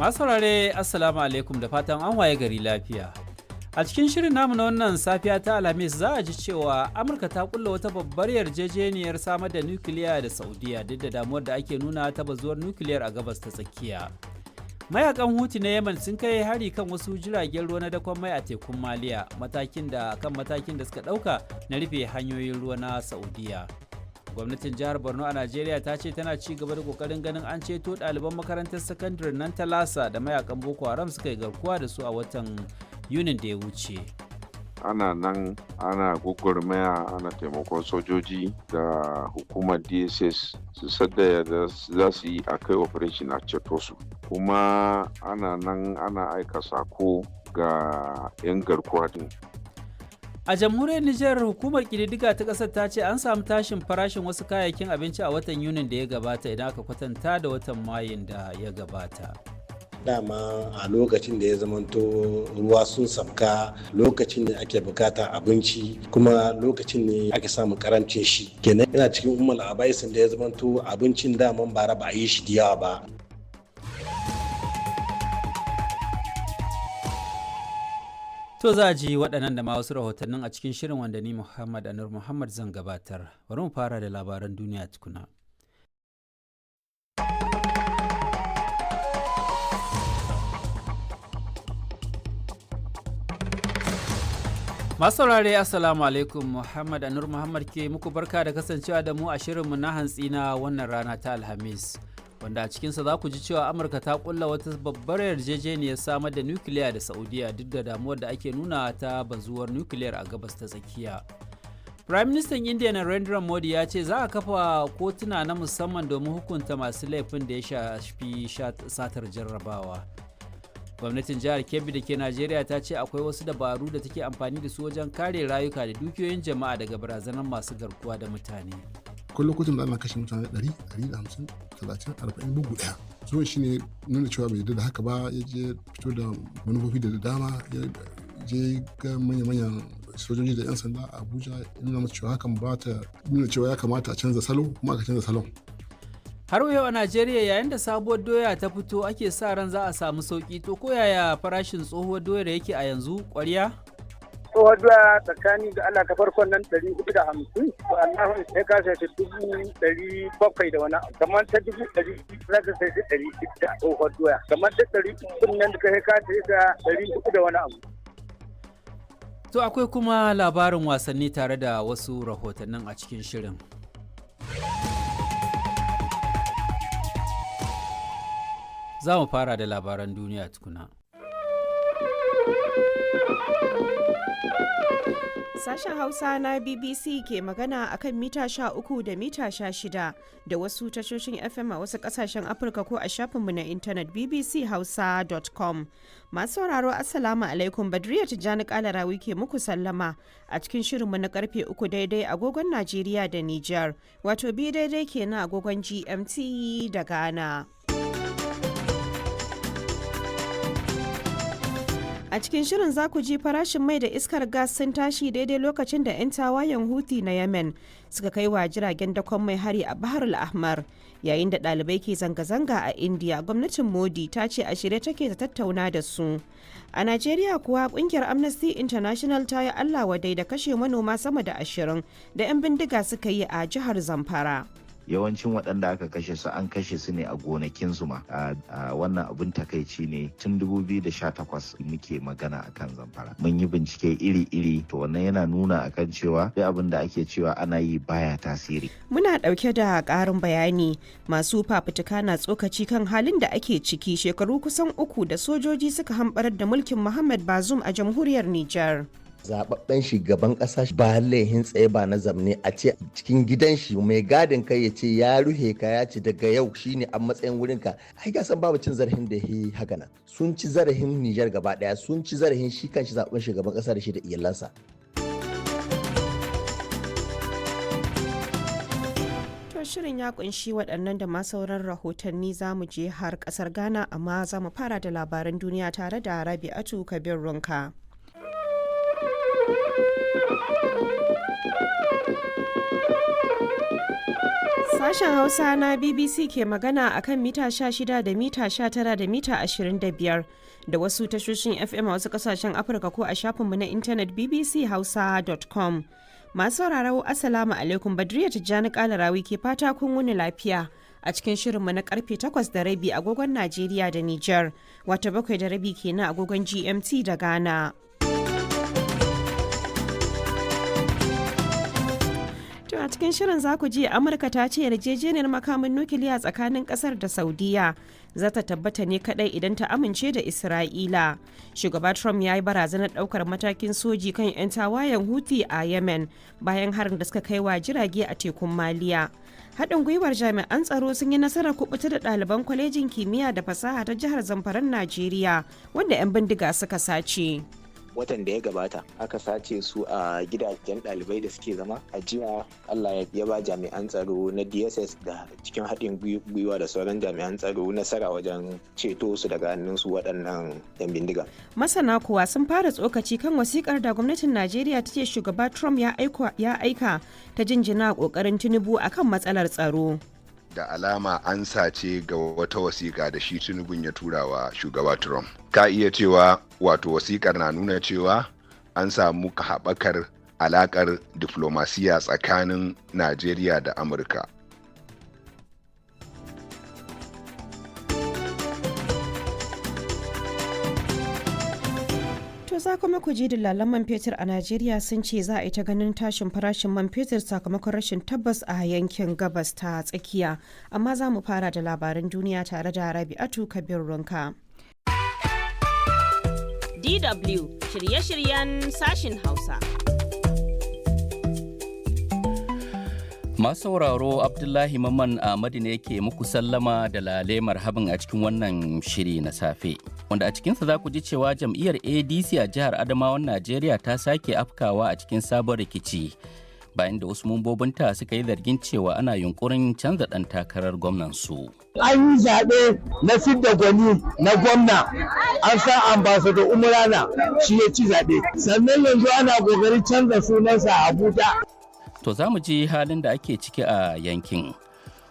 Masu saurare Assalamu alaikum da fatan an waye gari lafiya. A cikin shirin namu na wannan safiya ta Alhamis za a ji cewa Amurka ta kulla wata babbar yarjejeniyar samar da nukiliya da Saudiya duk da damuwar da ake nuna ta bazuwar nukiliyar a Gabas ta Tsakiya. Mayaƙan Huti na Yemen sun kai hari kan wasu jiragen ruwa na dakon mai a Tekun Maliya, matakin da suka ɗauka na rufe hanyoyin ruwa na Saudiya. Gwamnatin jihar Borno a Najeriya ta ce tana ci gaba da ƙoƙarin ganin an ceto ɗaliban makarantar sakandare nan ta Lassa da mayaƙan Boko Haram suka yi garkuwa da su a watan Yunin da ya wuce. Ana nan ana gwagwarmaya ana taimakon sojoji da hukumar DSS su sadda da za su yi a kai operation a ceto su. Kuma ana nan ana aika sako ga 'yan garkuwa din. A jamhuriyar Nijar hukumar ƙididdiga ta ƙasar ta ce an samu tashin farashin wasu kayayyakin abinci a watan Yunin da ya gabata idan aka kwatanta da watan Mayun da ya gabata. Dama a lokacin da ya zamanto ruwa sun sabka lokacin da ake bukata abinci kuma lokacin ne ake samun karancin shi kenan yana cikin umar abaisin da ya zamanto abincin daman bara ba a yi shi da yawa ba. To za a ji waɗannan da ma wasu rahotannin a cikin shirin wanda ni Muhammad Anur Muhammad zan gabatar. Bari mu fara da labaran duniya tukuna. Masu saurare Assalamu alaikum, Muhammad Anur Muhammad ke muku barka da kasancewa da mu a shirinmu na hantsi na wannan rana ta Alhamis. Wanda a cikinsa za ku ji cewa Amurka ta kulla wata babbar yarjejeniyar samar da nukiliya da Saudiya duk da damuwar da ake nuna ta bazuwar nukiliyar a Gabas ta Tsakiya. Prime Minister India Narendra Modi ya ce za a kafa kotuna na musamman domin hukunta masu laifin da ya shafi satar jarrabawa. Gwamnatin jihar Kebbi da ke Najeriya ta ce akwai wasu dabaru da take amfani da su wajen kare rayuka da dukiyoyin jama'a daga barazanar masu garkuwa da mutane. Akwai lokacin da ana kashe mutane 100, 150, 30, 40 bugu daya. So shi ne nuna cewa bai yarda da haka ba, ya je fito da manufofi da dama, ya je ga manya-manyan sojoji da 'yan sanda a Abuja, ya nuna masu cewa hakan ba ta nuna cewa ya kamata a canza salo kuma aka canza salon. Har yau a Najeriya yayin da sabuwar doya ta fito ake sa ran za a samu sauki, to ko yaya farashin tsohuwar doyar yake a yanzu ƙwarya? Tsohuwar doya tsakani da Allah ta farkon nan 450, to Allah sai ka sai 700 da wani abu, kamar ta 100 za ka sai 600 tsohuwar doya, kamar ta 300 nan da ka sai 400 da wani abu. To akwai kuma labarin wasanni tare da wasu rahotannin a cikin shirin. Za mu fara da labaran duniya tukuna. Sashen Hausa na BBC ke magana akan mita 13 da mita 16 da wasu tashoshin FM a wasu kasashen Afirka ko a shafinmu na intanet bbchausa.com. Masu sauraro Assalamu alaikum, Badriya Tijjani Kalarawi ke muku sallama a cikin shirinmu na karfe 3 daidai agogon Najeriya da Nijar, wato 2 daidai kenan agogon GMT da Ghana. A cikin shirin za ku ji farashin mai da iskar gas sun tashi daidai lokacin da 'yan tawayen Huti na Yemen suka kai wa jiragen dakon mai hari a Bahar al-Ahmar. Yayin da ɗalibai ke zanga-zanga a India, gwamnatin Modi ta ce a shirye take ta tattauna da su. A Najeriya kuwa kungiyar Amnesty International ta yi Allah wadai da kashe manoma sama da 20 da 'yan bindiga suka yi a jihar Zamfara. Yawancin waɗanda aka kashe su an kashe su ne a gonakinsu ma. Wannan abin takaici ne. Tun 2018 muke magana akan Zamfara, mun yi bincike iri-iri, to wannan yana nuna akan cewa duk abin da ake cewa ana yi baya tasiri. Muna ɗauke da ƙarin bayani. Masu fafutuka na tsokaci kan halin da ake ciki shekaru kusan 3 da sojoji suka hamɓarar da mulkin Muhammad Bazoum a jamhuriyar Nijar. Zababben shugaban kasa ba laihin tsaye ba na zamne a ce cikin gidan shi mai gadin kai ya ce ya ruhe ka ya ce daga yau shine a matsayin wurin ka. Ai ga san babu cin zarafin da yi haka nan. Sun ci zarafin Nijar gaba daya, sun ci zarafin shi kanshi zababben shugaban kasa da shi da iyalansa. Shirin ya kunshi waɗannan da ma sauran rahotanni. Za mu je har ƙasar Ghana, amma za mu fara da labaran duniya tare da Rabi'atu Kabir Runka. Sashen Hausa na BBC ke magana akan mita 16 da mita 19 da mita 25 da wasu tashoshin FM a wasu kasashen Afirka ko a shafinmu na intanet bbchausa.com. Masu sauraro Assalamu alaikum, Badriya Tijjani Kalarawi ke fata kun wuni lafiya a cikin shirinmu na karfe 8:30 agogon Najeriya da Nijar, wata 7:30 kenan agogon GMT da Ghana. A cikin shirin za ku ji Amurka ta ce yarjejeniyar makamin nukiliya tsakanin kasar da Saudiya za ta tabbata ne kadai idan ta amince da Isra'ila. Shugaba Trump ya yi barazanar daukar matakin soji kan 'yan tawayen Huti a Yemen bayan harin da suka kai wa jirage a Tekun Maliya. Haɗin gwiwar jami'an tsaro sun yi nasarar kubuta da ɗaliban kwalejin kimiyya da fasaha ta jihar Zamfaran Najeriya wanda 'yan bindiga suka sace. Watan da ya gabata aka sace su a gidajen ɗalibai da suke zama a jiya. Allah ya ba jami'an tsaro na DSS da cikin haɗin gwiwa da sauran jami'an tsaro nasara wajen ceto su daga hannun su waɗannan 'yan bindiga. Masana kuwa sun fara tsokaci kan wasikar da gwamnatin Najeriya ta ce shugaba Trump ya aika ta jinjina ƙoƙarin Tinubu akan matsalar tsaro. Da alama an sace ga wata wasiƙa da shi Tinubun ya tura wa shugaba Trump. Ka iya cewa wato wasiƙar na nuna cewa an samu haɓakar alaƙar diflomasiya tsakanin Najeriya da Amurka. To za kuma ku ji dillalan man fetur a Najeriya sun ce za a yi ta ganin tashin farashin man fetur sakamakon rashin tabbas a yankin Gabas ta Tsakiya. Amma za mu fara da labaran duniya tare da Rabi'atu Kabir Runka. DW shirye-shiryen sashin Hausa. Masu sauraro Abdullahi Mamman Ahmadu ne ke muku sallama da lale marhabin a cikin wannan shiri na safe. Wanda a cikinsa za ku ji cewa jam'iyyar ADC a jihar Adamawan Najeriya ta sake afkawa a cikin sabon rikici bayan da wasu mambobinta suka yi zargin cewa ana yunkurin canza ɗan takarar gwamnansu. An yi zaɓe na fidda gwani na gwamna, an sa ambassador Umurana shi ya ci zaɓe. Sannan yanzu ana ƙoƙarin canza sunansa a Abuja. To za mu ji halin da ake ciki a yankin.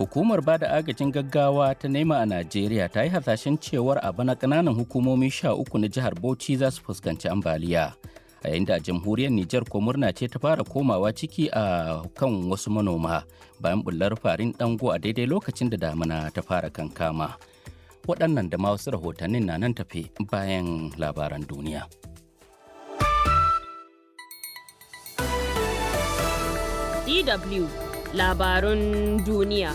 Hukumar ba da agajin gaggawa ta nema a Najeriya ta yi hasashen cewar a bana ƙananan hukumomi 13 na jihar Bauchi za su fuskanci ambaliya. A yayin da jamhuriyar Nijar ko murna ce ta fara komawa ciki a kan wasu manoma bayan bullar farin dango a daidai lokacin da damina ta fara kankama. Waɗannan da ma wasu rahotannin na nan tafe bayan labaran duniya. DW Labarun duniya.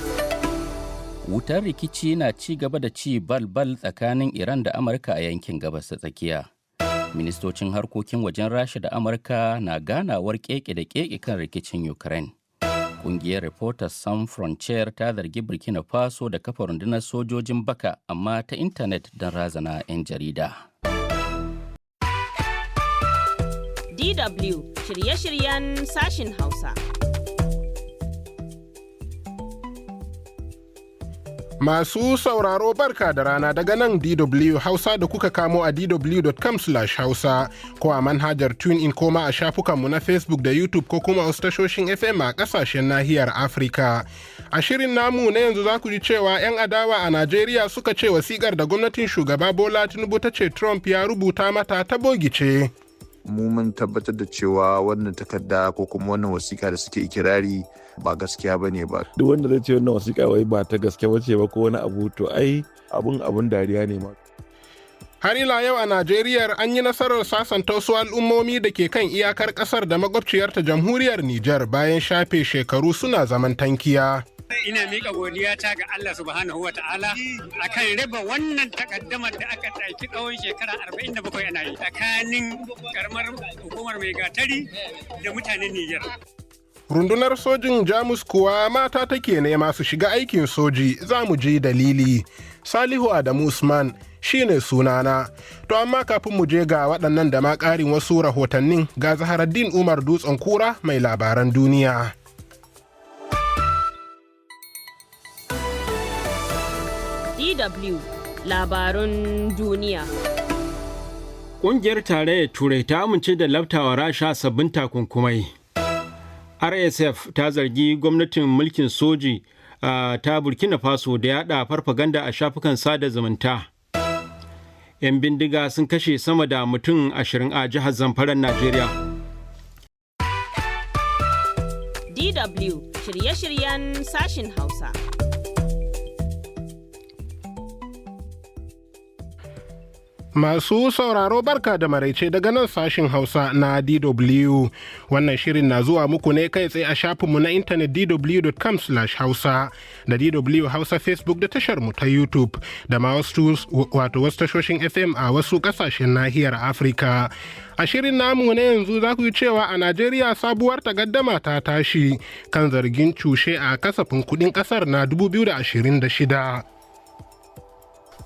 Wutar rikici na ci gaba da ci balbal tsakanin Iran da Amurka a yankin Gabas ta Tsakiya. Ministocin harkokin wajen Rasha da Amurka na ganawar keke da keke kan rikicin Ukraine. Kungiyar Reporters Sans Frontier ta zargi Burkina Faso da kafa rundunar sojojin baka amma ta intanet don razana 'yan jarida. DW shirye-shiryen sashin Hausa. Masu sauraro barka da rana daga nan DW Hausa da kuka kamo a dw.com/hausa ko a manhajar TuneIn koma a shafukanmu na Facebook da YouTube ko kuma wasu tashoshin FM a kasashen nahiyar Afirka. A shirin namu na yanzu za ku ji cewa 'yan adawa a Najeriya suka ce wasikar da gwamnatin shugaba Bola Tinubu ta ce Trump ya rubuta mata ta bogice. Mu mun tabbatar da cewa wannan takarda ko kuma wannan wasiƙa da suke ikirari ba gaskiya ba ne ba. Duk wanda zai ce wannan wasiƙa wai ba ta gaske ba ce ba ko wani abu to ai abun dariya ne ma. Har ila yau a Najeriya an yi nasarar sasanta wasu al'ummomi da ke kan iyakar ƙasar da makwabciyarta jamhuriyar Nijar bayan shafe shekaru suna zaman tankiya. Ina miƙa godiya ta ga Allah subhanahu wa ta'ala akan raba wannan takaddamar da aka ɗauki tsawon shekara 47 ana yi tsakanin karamar hukumar mai gatari da mutanen Nijar. Rundunar sojin Jamus kuwa mata take nema su shiga aikin soji, za mu ji dalili. Salihu Adamu Usman shine sunana. To amma kafin mu je ga waɗannan da ma ƙarin wasu rahotannin ga Zaharaddin Umar Dutsen Kura mai labaran duniya. DW Labarun duniya. Ƙungiyar Tarayyar Turai ta amince da laftawa Rasha sabbin takunkumai. RSF ta zargi gwamnatin mulkin soji ta Burkina Faso da yada farfaganda a shafukan sada zumunta. 'Yan bindiga sun kashe sama da mutum 20 a jihar Zamfaran Najeriya. DW shirye-shiryen sashin Hausa. Masu sauraro barka da maraice daga nan sashin Hausa na DW. Wannan shirin na zuwa muku ne kai tsaye a shafinmu na intanet dw.com/hausa da DW Hausa Facebook da tashar mu ta YouTube da ma wasu tashoshin FM a wasu kasashen nahiyar Afirka. A shirin namu na yanzu za ku yi cewa a Najeriya sabuwar takaddama ta tashi kan zargin cushe a kasafin kuɗin ƙasar na 2026.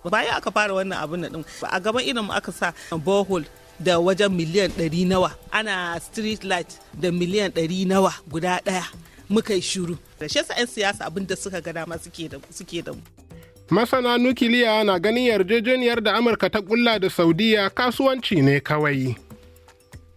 Bayan aka fara wannan abin din a gaban irin aka sa borehole da wajen miliyan 100 nawa, ana street light da miliyan 100 nawa guda ɗaya, muka yi shuru. Da shi yasa 'yan siyasa abin da suka ga dama suke da mu. Masana nukiliya na ganin yarjejeniyar da Amurka ta ƙulla da Saudiya kasuwanci ne kawai.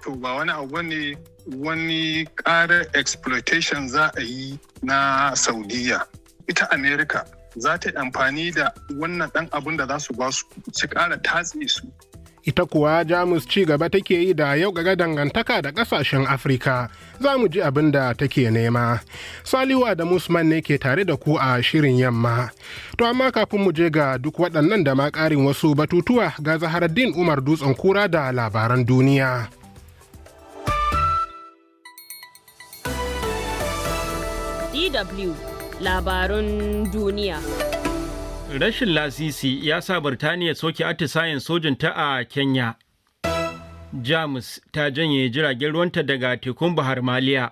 To ba wani abu ne, wani ƙarar exploitation za a yi na Saudiya. Ita Amerika za ta yi amfani da wannan ɗan abin da za su ba su ƙara tatse su. Ita kuwa Jamus ci gaba take yi da yau ga dangantaka da ƙasashen Afirka. Za mu ji abin da take nema. Saliwa da Musman ne ke tare da ku a shirin yamma. To amma kafin mu je ga duk waɗannan da ma ƙarin wasu batutuwa ga Zaharaddin Umar Dutsen Kura da labaran duniya. DW Labarun duniya. Rashin lasisi ya sa Birtaniya soke atisayen sojinta a Kenya. Jamus ta janye jiragen ruwanta daga tekun Maliya.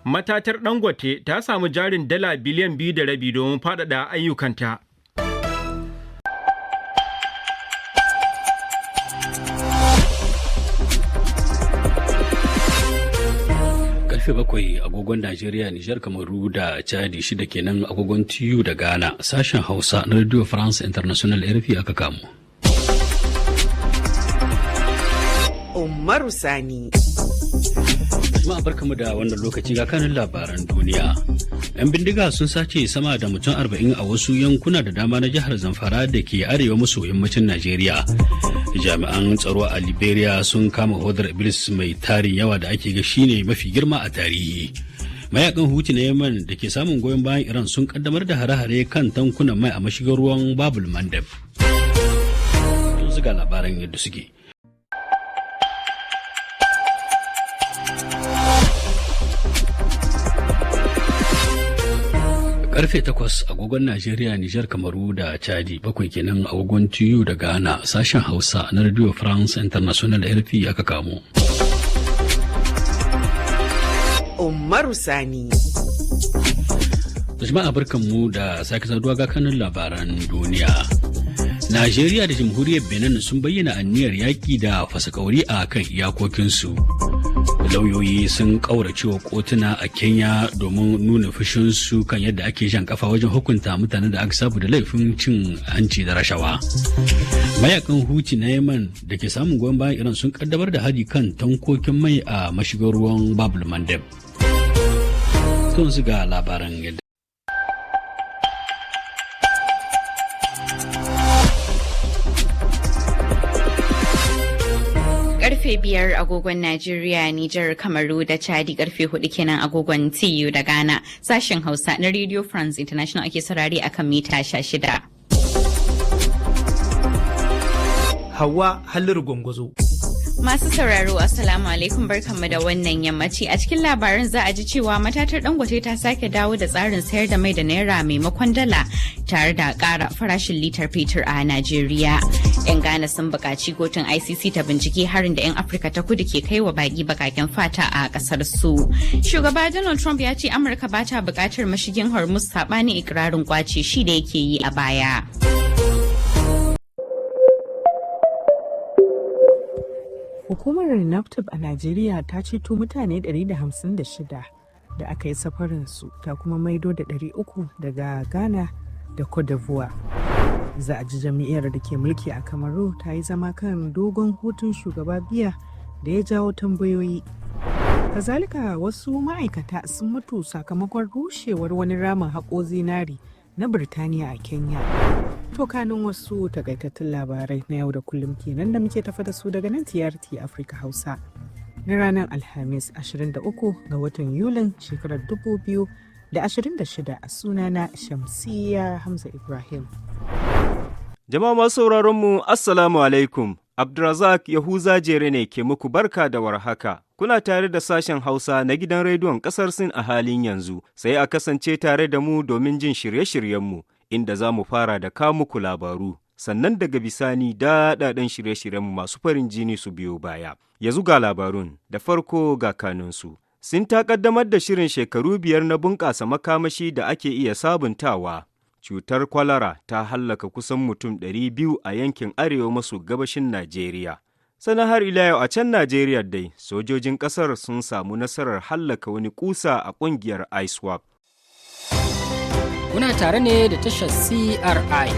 Matatar Dangote ta samu jarin dala biliyan 2.5 domin faɗaɗa ayyukanta. Karfe 7 agogon Najeriya, Nijar, Kamaru da Chadi, 6 kenan agogon TU da Ghana. Sashen Hausa na Radio France International RFI aka kamo. Umaru Sani. Jama'a barkamu da wannan lokaci ga kanin labaran duniya. 'Yan bindiga sun sace sama da mutum 40 a wasu yankuna da dama na jihar Zamfara da ke arewa maso yammacin Najeriya. Jami'an tsaro a Liberia sun kama hodar Iblis mai tarin yawa da ake ga shine mafi girma a tarihi. Mayaƙan Huti na Yemen da ke samun goyon bayan Iran sun kaddamar da hare-hare kan tankunan mai a mashigar ruwan Babul Mandeb. Yanzu ga labaran yadda suke. Karfe 8 agogon Najeriya, Nijar, Kamaru da Chadi, 7 kenan agogon TU da Ghana. Sashen Hausa na Radio France International RFI aka kamo. Umaru Sani. Jama'a barkanmu da sake saduwa ga kanun labaran duniya. Najeriya da Jamhuriyar Benin sun bayyana aniyar yaƙi da fasakauri a kan iyakokinsu. Lauyoyi sun ƙauracewa kotuna a Kenya domin nuna fushinsu kan yadda ake jan kafa wajen hukunta mutanen da aka sabu da laifin cin hanci da rashawa. Mayakan Huti na Yemen da ke samun goyon bayan Iran sun kaddamar da hari kan tankokin mai a mashigar ruwan Babul Mandeb. Sun ga labaran yadda. Karfe 5 agogon Najeriya, Nijar, Kamaru da Chadi, karfe 4 kenan agogon TU da Ghana. Sashen Hausa na Radio France International ake saurari akan mita 16. Hawa Halliru Gwangwazo. Masu sauraro Assalamu alaikum, barkanmu da wannan yammaci. A cikin labarin za a ji cewa matatar Dangote ta sake dawo da tsarin sayar da mai da naira maimakon dala tare da ƙara farashin litar fetur a Najeriya. 'Yan Ghana sun buƙaci kotun ICC ta bincike harin da 'yan Afirka ta kudu ke kai wa baƙi baƙaƙen fata a ƙasar su. Shugaba Donald Trump ya ce Amurka ba ta buƙatar mashigin Hormuz saɓanin ikirarin kwace shi da yake yi a baya. Hukumar NAFTAB a Najeriya ta ceto mutane 156 da aka yi safarinsu ta kuma maido da 300 daga Ghana da Cote d'Ivoire. Za a ji jam'iyyar da ke mulki a Kamaru ta yi zama kan dogon hutun shugaba Biya da ya jawo tambayoyi. Kazalika wasu ma'aikata sun mutu sakamakon rushewar wani ramin haƙo zinari na Birtaniya a Kenya. To kanin wasu takaitattun labarai na yau da kullum kenan da muke tafa da su daga nan TRT Africa Hausa. Na ranar Alhamis 23 ga watan Yulin shekarar 2026 a sunana Shamsiyya Hamza Ibrahim. Jama'a masu sauraron mu Assalamu alaikum. Abdulrazak Yahuza Jere ne ke muku barka da warhaka. Kuna tare da sashen Hausa na gidan rediyon ƙasar Sin a halin yanzu, sai a kasance tare da mu domin jin shirye-shiryenmu, inda za mu fara da kawo muku labaru, sannan daga bisani daɗaɗɗen shirye-shiryenmu masu farin jini su biyo baya. Yanzu ga labarun, da farko ga kanunsu. Sin ta ƙaddamar da shirin shekaru 5 na bunƙasa makamashi da ake iya sabuntawa. Cutar kwalara ta hallaka kusan mutum 200 a yankin arewa maso gabashin Najeriya. Sannan har ila yau a can Najeriya dai, sojojin ƙasar sun samu nasarar hallaka wani kusa a ƙungiyar ISWAP. Kuna tare ne da tashar CRI